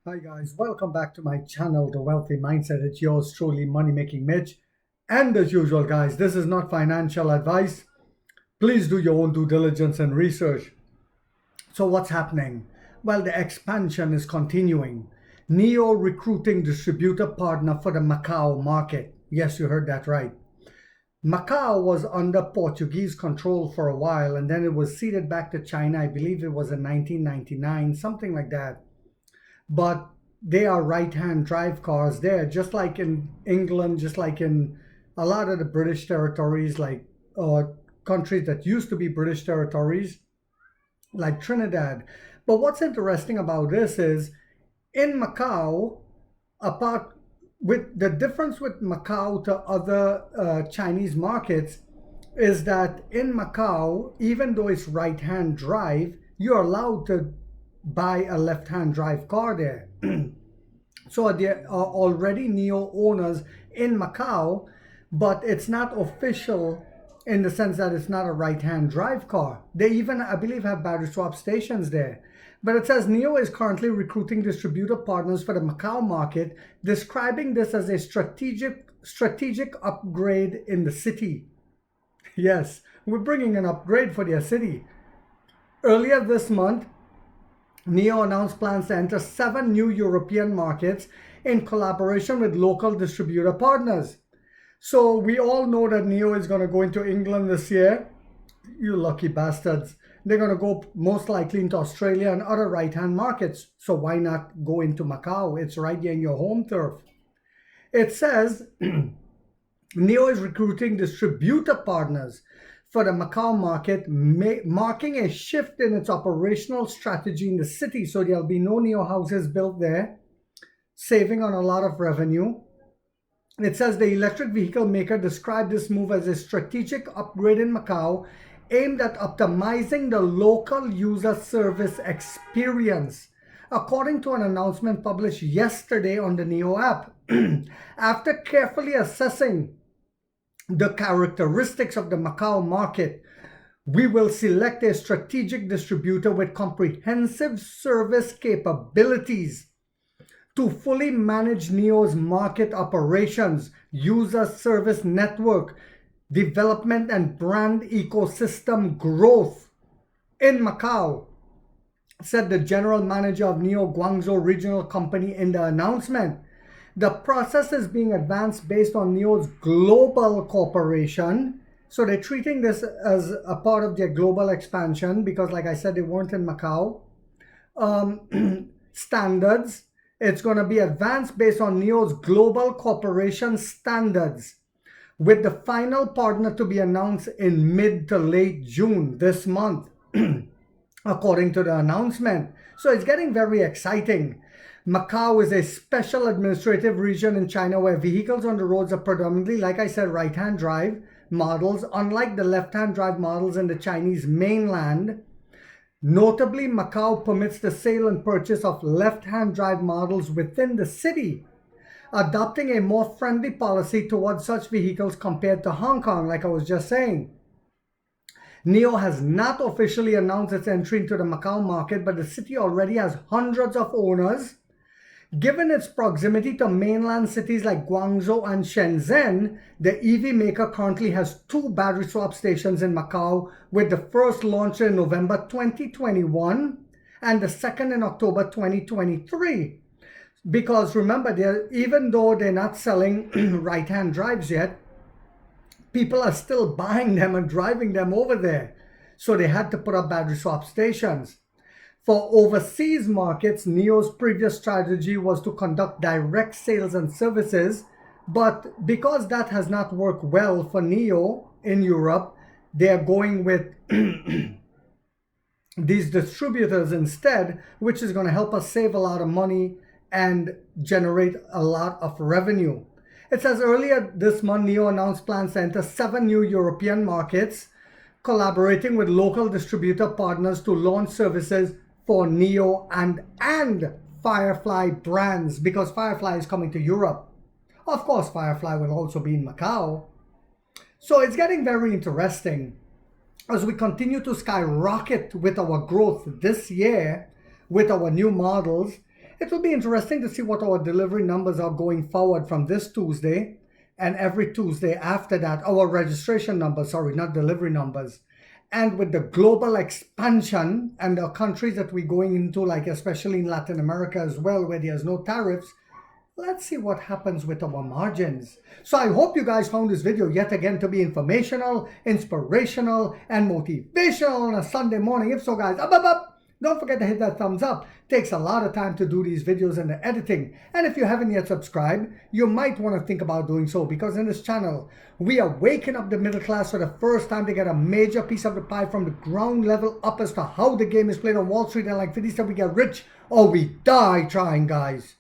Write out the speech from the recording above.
Hi guys, welcome back to my channel, The Wealthy Mindset. It's yours truly, Money Making Mitch. And as usual, guys, this is not financial advice. Please do your own due diligence and research. So what's happening? Well, the expansion is continuing. Neo recruiting distributor partner for the Macau market. Yes, you heard that right. Macau was under Portuguese control for a while, and then it was ceded back to China. I believe it was in 1999, something like that. But they are right-hand drive cars there, just like in England, just like in a lot of the British territories, like countries that used to be British territories, like Trinidad. But what's interesting about this is in Macau, apart with the difference with Macau to other Chinese markets is that in Macau, even though it's right-hand drive, you're allowed to buy a left-hand drive car there. So there are already Neo owners in Macau, but it's not official in the sense that it's not a right-hand drive car. They even, I believe, have battery swap stations there. But it says Neo is currently recruiting distributor partners for the Macau market, describing this as a strategic upgrade in the city. Yes, we're bringing an upgrade for their city. Earlier this month, Neo announced plans to enter 7 new European markets in collaboration with local distributor partners. So we all know that Neo is going to go into England this year. You lucky bastards. They're going to go most likely into Australia and other right-hand markets. So why not go into Macau? It's right here in your home turf. It says Neo is recruiting distributor partners for the Macau market, marking a shift in its operational strategy in the city. So there'll be no Neo houses built there, saving on a lot of revenue. It says the electric vehicle maker described this move as a strategic upgrade in Macau aimed at optimizing the local user service experience, according to an announcement published yesterday on the Neo app. After carefully assessing the characteristics of the Macau market, we will select a strategic distributor with comprehensive service capabilities to fully manage Neo's market operations, user service network, development and brand ecosystem growth in Macau, said the general manager of Neo Guangzhou Regional Company in the announcement. The process is being advanced based on Neo's global corporation. So they're treating this as a part of their global expansion because, like I said, they weren't in Macau. Standards. It's going to be advanced based on Neo's global corporation standards, with the final partner to be announced in mid to late June this month, according to the announcement. So it's getting very exciting. Macau is a special administrative region in China where vehicles on the roads are predominantly, like I said, right-hand drive models, unlike the left-hand drive models in the Chinese mainland. Notably, Macau permits the sale and purchase of left-hand drive models within the city, adopting a more friendly policy towards such vehicles compared to Hong Kong, like I was just saying. Neo has not officially announced its entry into the Macau market, but the city already has hundreds of owners. Given its proximity to mainland cities like Guangzhou and Shenzhen, the EV maker currently has 2 battery swap stations in Macau, with the first launched in November 2021 and the second in October 2023. Because remember, even though they're not selling right-hand drives yet, people are still buying them and driving them over there. So they had to put up battery swap stations. For overseas markets, Neo's previous strategy was to conduct direct sales and services, but because that has not worked well for Neo in Europe, they're going with these distributors instead, which is going to help us save a lot of money and generate a lot of revenue. It says earlier this month, Neo announced plans to enter 7 new European markets, collaborating with local distributor partners to launch services for Neo and Firefly brands, because Firefly is coming to Europe. Of course, Firefly will also be in Macau. So it's getting very interesting as we continue to skyrocket with our growth this year with our new models. It will be interesting to see what our delivery numbers are going forward from this Tuesday and every Tuesday after that. Our registration numbers, sorry, not delivery numbers. And with the global expansion and the countries that we're going into, like especially in Latin America as well, where there's no tariffs, let's see what happens with our margins. So I hope you guys found this video yet again to be informational, inspirational, and motivational on a Sunday morning. If so, guys, don't forget to hit that thumbs up. It takes a lot of time to do these videos and the editing. And if you haven't yet subscribed, you might want to think about doing so, because in this channel, we are waking up the middle class for the first time to get a major piece of the pie from the ground level up as to how the game is played on Wall Street. And like 50 said, we get rich or we die trying, guys.